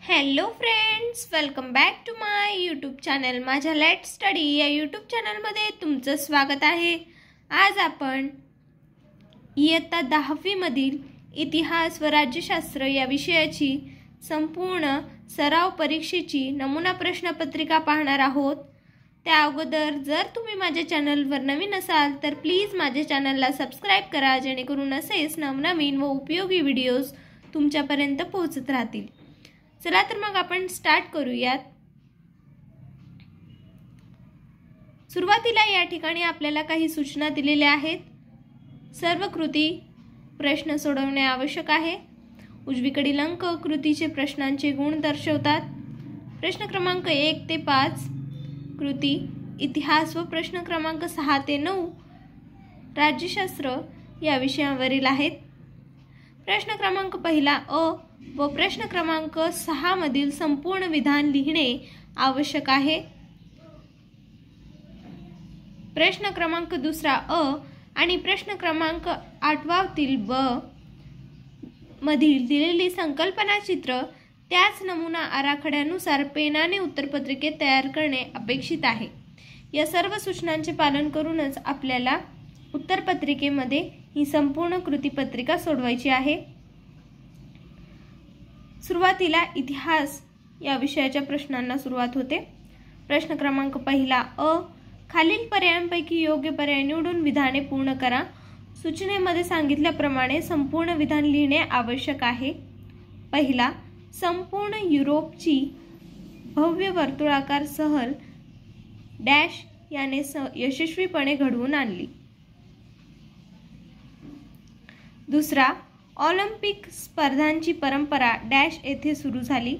Hello friends, welcome back to my YouTube channel. माझ्या let's study या YouTube चॅनलमध्ये तुमचं स्वागत आहे। आज आपण इयत्ता 10वी मधील इतिहास व राज्यशास्त्र या विषयाची संपूर्ण सराव परीक्षेची नमुना प्रश्नपत्रिका पाहणार आहोत। त्या अगोदर जर तुम्ही माझ्या चॅनलवर नवीन असाल तर प्लीज माझ्या चॅनलला सबस्क्राइब करा, जेणेकरून असेच नवनवीन व उपयोगी व्हिडिओज तुमच्यापर्यंत पोहोचत राहतील। चला तर मग आपण स्टार्ट करूयात। सुरुवातीला या ठिकाणी आपल्याला काही सूचना दिलेल्या आहेत। सर्व कृती प्रश्न सोडवणे आवश्यक आहे। उजवीकडील अंक कृतीचे प्रश्नांचे गुण दर्शवतात। प्रश्न क्रमांक 1 ते 5 कृती इतिहास व प्रश्न क्रमांक 6 ते 9 राज्यशास्त्र या विषयावरील आहेत। प्रश्न क्रमांक 1 अ व प्रश्न क्रमांक 6 मधील संपूर्ण विधान लिहिणे आवश्यक आहे। प्रश्न क्रमांक 2 अ आणि प्रश्न क्रमांक 8 ब मधील दिलेली संकल्पना चित्र त्याच नमुना आराखड्यानुसार पेनाने उत्तरपत्रिकेत तयार करणे अपेक्षित आहे। या सर्व सूचनांचे पालन करूनच आपल्याला उत्तरपत्रिकेमध्ये ही संपूर्ण कृतीपत्रिका सोडवायची आहे। सुरुवातीला इतिहास या विषयाच्या प्रश्नांना सुरुवात होते। प्रश्न क्रमांक 1 अ खालील पर्यायांपैकी योग्य पर्याय निवडून विधाने पूर्ण करा। सूचनेमध्ये सांगितल्याप्रमाणे संपूर्ण विधान लिहिणे आवश्यक आहे। पहिला, संपूर्ण युरोपची भव्य वर्तुळाकार सहल डॅश याने यशस्वीपणे घडवून आणली। दुसरा, ऑलिम्पिक स्पर्धांची परंपरा डॅश येथे सुरू झाली।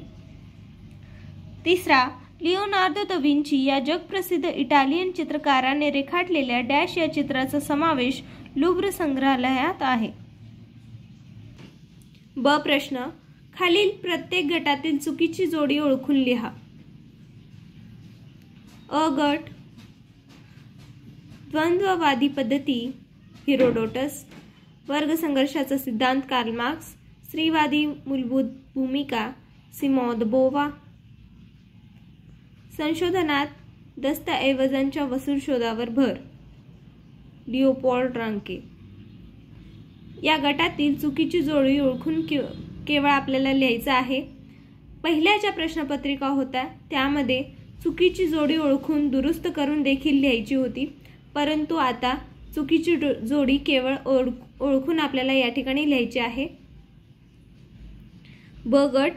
तिसरा, लिओनार्दो दा विंची या जगप्रसिद्ध इटालियन चित्रकाराने रेखाटलेल्या डॅश या चित्राचा समावेश लुव्र संग्रहालयात आहे। ब प्रश्न, खालील प्रत्येक गटातील चुकीची जोडी ओळखून लिहा। अ गट, द्वंद्ववादी पद्धती हेरोडोटस, वर्ग संघर्षाचा सिद्धांत कार्ल मार्क्स, स्त्रीवादी मूलभूत भूमिका सिमोन द बोवा, संशोधनात दस्तऐवजांच्या वसूल शोधावर भर लिओपोल्ड रांके। या गटातील चुकीची जोडी ओळखून केवळ आपल्याला लिहायचं आहे। पहिल्या ज्या प्रश्नपत्रिका होत्या त्यामध्ये चुकीची जोडी ओळखून दुरुस्त करून देखील लिहायची होती, परंतु आता चुकीची जोडी केवळ ओळखून आपल्याला या ठिकाणी लिहायची आहे। ब गट,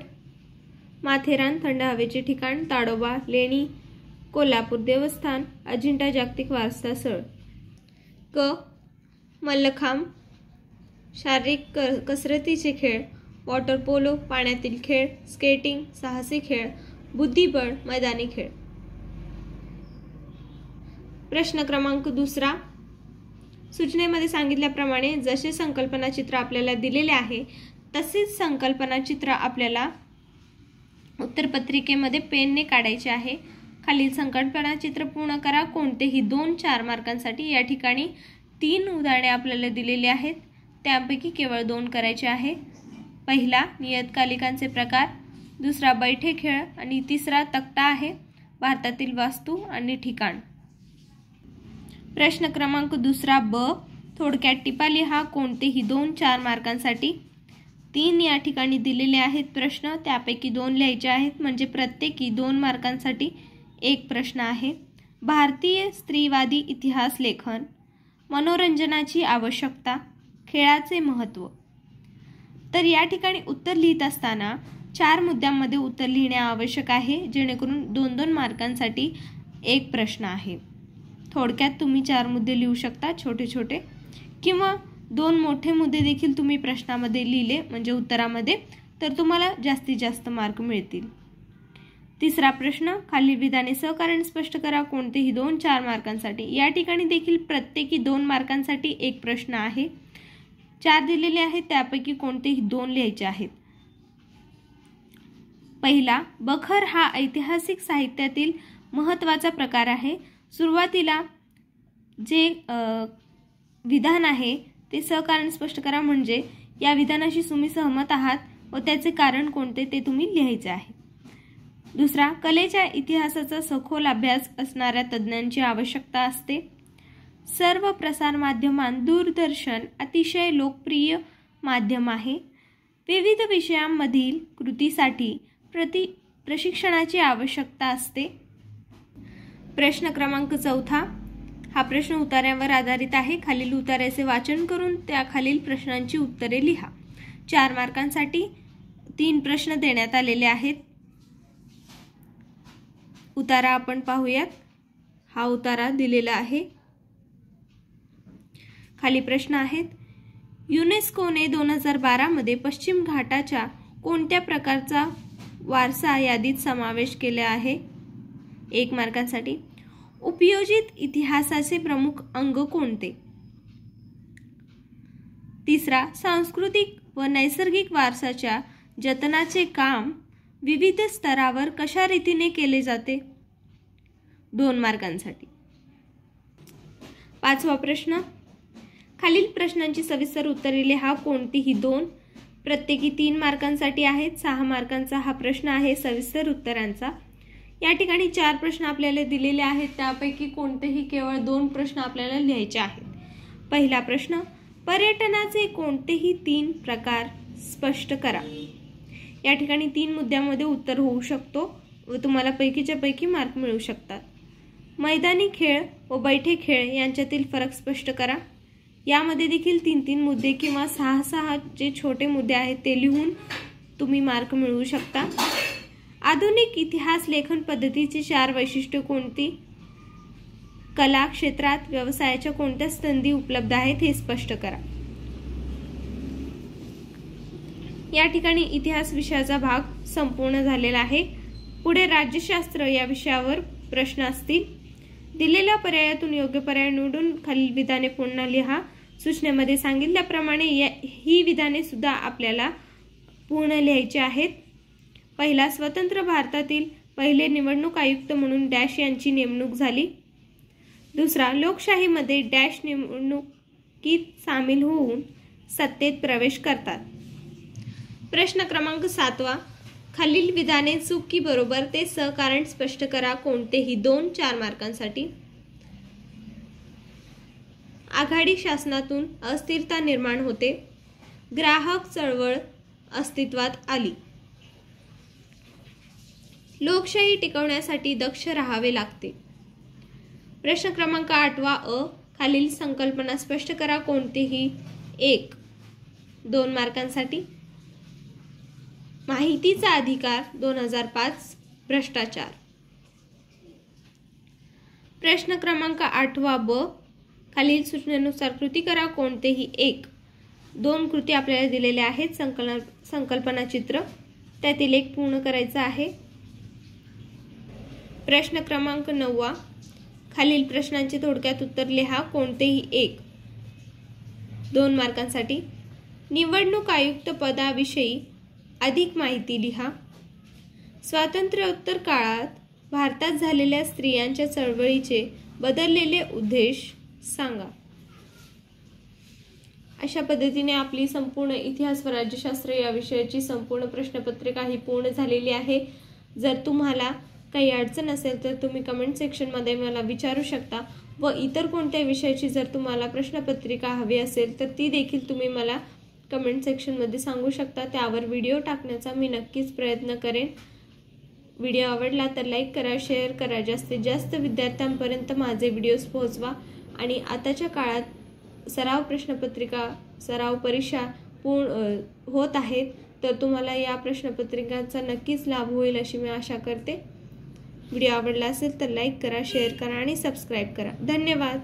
माथेरान थंड हवेचे ठिकाण, ताडोबा, लेणी, कोल्हापूर देवस्थान, अजिंठा जागतिक वारसा स्थळ। क, मल्लखांब, शारीरिक कसरतीचे खेळ, वॉटर पोलो, पाण्यातील खेळ, स्केटिंग, साहसी खेळ, बुद्धिबळ, मैदानी खेळ। प्रश्न क्रमांक 2 सूचनेमध्ये सांगितल्याप्रमाणे जसे संकल्पना चित्र आपल्याला दिलेले आहे तसेच संकल्पना चित्र आपल्याला उत्तरपत्रिकेमध्ये पेनने काढायचे आहे। खालील संकल्पना चित्र पूर्ण करा। कोणतेही 2-4 मार्कांसाठी या ठिकाणी 3 उदाहरणे आपल्याला दिलेली आहेत, त्यापैकी केवळ 2 करायचे आहे। पहिला, नियतकालिकांचे प्रकार, दुसरा बैठे खेळ आणि तिसरा तक्ता आहे भारतातील वास्तू आणि ठिकाण। प्रश्न क्रमांक 2 ब, थोडक्यात टिपा लिहा। कोणतेही 2-4 मार्कांसाठी 3 या ठिकाणी दिलेले आहेत प्रश्न, त्यापैकी 2 लिहायचे आहेत, म्हणजे प्रत्येकी 2 मार्कांसाठी 1 प्रश्न आहे। भारतीय स्त्रीवादी इतिहास लेखन, मनोरंजनाची आवश्यकता, खेळाचे महत्त्व। तर या ठिकाणी उत्तर लिहित असताना 4 मुद्द्यांमध्ये उत्तर लिहिणे आवश्यक आहे, जेणेकरून 2-2 मार्कांसाठी 1 प्रश्न आहे। थोडक्यात तुम्ही 4 मुद्दे लिहू शकता छोटे छोटे, किंवा 2 मोठे मुद्दे देखील तुम्ही प्रश्नामध्ये लिहिले म्हणजे उत्तरामध्ये, तर तुम्हाला जास्तीत जास्त मार्क मिळतील। तिसरा प्रश्न, खालील विधाने सहकार्याने स्पष्ट करा। कोणतेही 2-4 मार्कांसाठी या ठिकाणी देखील प्रत्येकी 2 मार्कांसाठी 1 प्रश्न आहे। 4 दिलेले आहेत, त्यापैकी कोणतेही 2 लिहायचे आहेत। पहिला, बखर हा ऐतिहासिक साहित्यातील महत्त्वाचा प्रकार आहे। सुरुवातीला जे विधान आहे ते सहकार्याने स्पष्ट करा, म्हणजे या विधानाशी तुम्ही सहमत आहात व त्याचे कारण कोणते ते तुम्ही लिहायचे आहे। दुसरा, कलेच्या इतिहासाचा सखोल अभ्यास असणाऱ्या तज्ज्ञांची आवश्यकता असते. सर्व प्रसार माध्यमांत दूरदर्शन अतिशय लोकप्रिय माध्यम आहे. विविध विषयांमधील कृतीसाठी प्रशिक्षणाची आवश्यकता असते. प्रश्न क्रमांक 4 हा प्रश्न उतार्यावर आधारित आहे. खालील उतार्याचे वाचन करून त्या खालील प्रश्नांची उत्तरे लिहा. 4 मार्कांसाठी 3 प्रश्न देण्यात आलेले आहेत. उतारा आपण पाहूयात. हा उतारा दिलेला आहे. खाली प्रश्न आहेत. युनेस्कोने 2012 मध्ये पश्चिम घाटाच्या कोणत्या प्रकारचा वारसा यादीत समावेश केला आहे? 1 मार्कांसाठी. उपयोजित इतिहासाचे प्रमुख अंग कोणते? तिसरा, सांस्कृतिक व नैसर्गिक वारसाच्या जतनाचे काम विविध स्तरावर कशा रीतीने केले जाते? 2 मार्कांसाठी. 5वा प्रश्न. खालील प्रश्नांची सविस्तर उत्तरे लिहा. कोणतीही 2. प्रत्येकी 3 मार्कांसाठी आहेत. 6 मार्कांचा हा प्रश्न आहे सविस्तर उत्तरांचा. या ठिकाणी 4 प्रश्न आपल्याला दिलेले आहेत. त्यापैकी कोणतेही केवळ 2 प्रश्न आपल्याला लिहायचे आहेत. पहिला प्रश्न. पर्यटनाचे कोणतेही 3 प्रकार स्पष्ट करा. या ठिकाणी 3 मुद्द्यामध्ये उत्तर होऊ शकतो व तुम्हाला पैकीच्या पैकी मार्क मिळू शकतात. मैदानी खेळ व बैठे खेळ यांच्यातील फरक स्पष्ट करा. यामध्ये देखील 3-3 मुद्दे किंवा 6-6 जे छोटे मुद्दे आहेत ते लिहून तुम्ही मार्क मिळवू शकता. आधुनिक इतिहास लेखन पद्धतीची 4 वैशिष्ट्ये कोणती? कला क्षेत्रात व्यवसायाच्या कोणत्या संधी उपलब्ध आहेत हे स्पष्ट करा. या ठिकाणी इतिहास विषयाचा भाग संपूर्ण झालेला आहे. पुढे राज्यशास्त्र या विषयावर प्रश्न असतील. दिलेल्या पर्यायातून योग्य पर्याय निवडून खालील विधाने पुन्हा लिहा. सूचनेमध्ये सांगितल्याप्रमाणे ही विधाने सुद्धा आपल्याला पूर्ण लिहायची आहेत. पहिला, स्वतंत्र भारतातील पहिले निवडणूक आयुक्त म्हणून डॅश यांची नेमणूक झाली. दुसरा, लोकशाहीमध्ये डॅश निवडणुकीत सामील होऊन सत्तेत प्रवेश करतात. प्रश्न क्रमांक 7. खालील विधाने चूक की बरोबर ते सहकारण स्पष्ट करा. कोणतेही 2. 4 मार्कांसाठी. आघाडी शासनातून अस्थिरता निर्माण होते. ग्राहक चळवळ अस्तित्वात आली. लोकशाही टिकवण्यासाठी दक्ष राहावे लागते. प्रश्न क्रमांक 8 खालील संकल्पना स्पष्ट करा. कोणतेही 1. 2 मार्कांसाठी. माहितीचा अधिकार 2005 भ्रष्टाचार. प्रश्न क्रमांक 8 खालील सूचनेनुसार कृती करा. कोणतेही 1. 2 कृती आपल्याला दिलेल्या आहेत. संकल्पना चित्र त्यातील 1 पूर्ण करायचं आहे. प्रश्न क्रमांक 9 खालील प्रश्नांचे थोडक्यात उत्तर लिहा. कोणतेही 1. 2 मार्कांसाठी. निवडणूक आयुक्त पदाविषयी अधिक माहिती लिहा. स्वातंत्र्योत्तर काळात भारतात झालेल्या स्त्रियांच्या चळवळीचे बदललेले उद्देश सांगा. अशा पद्धतीने आपली संपूर्ण इतिहास व राज्यशास्त्र या विषयाची संपूर्ण प्रश्नपत्रिका ही पूर्ण झालेली आहे. जर तुम्हाला काही अडचण असेल तर तुम्ही कमेंट सेक्शनमध्ये मला विचारू शकता व इतर कोणत्या विषयाची जर तुम्हाला प्रश्नपत्रिका हवी असेल तर ती देखील तुम्ही मला कमेंट सेक्शनमध्ये सांगू शकता. त्यावर व्हिडिओ टाकण्याचा मी नक्कीच प्रयत्न करेन. व्हिडिओ आवडला तर लाईक करा, शेअर करा, जास्तीत जास्त विद्यार्थ्यांपर्यंत माझे व्हिडिओज पोहोचवा. आणि आताच्या काळात सराव प्रश्नपत्रिका, सराव परीक्षा होत आहेत तर तुम्हाला या प्रश्नपत्रिकांचा नक्कीच लाभ होईल अशी मी आशा करते. व्हिडिओ आवडला असेल तर लाईक करा, शेअर करा आणि सबस्क्राईब करा. धन्यवाद.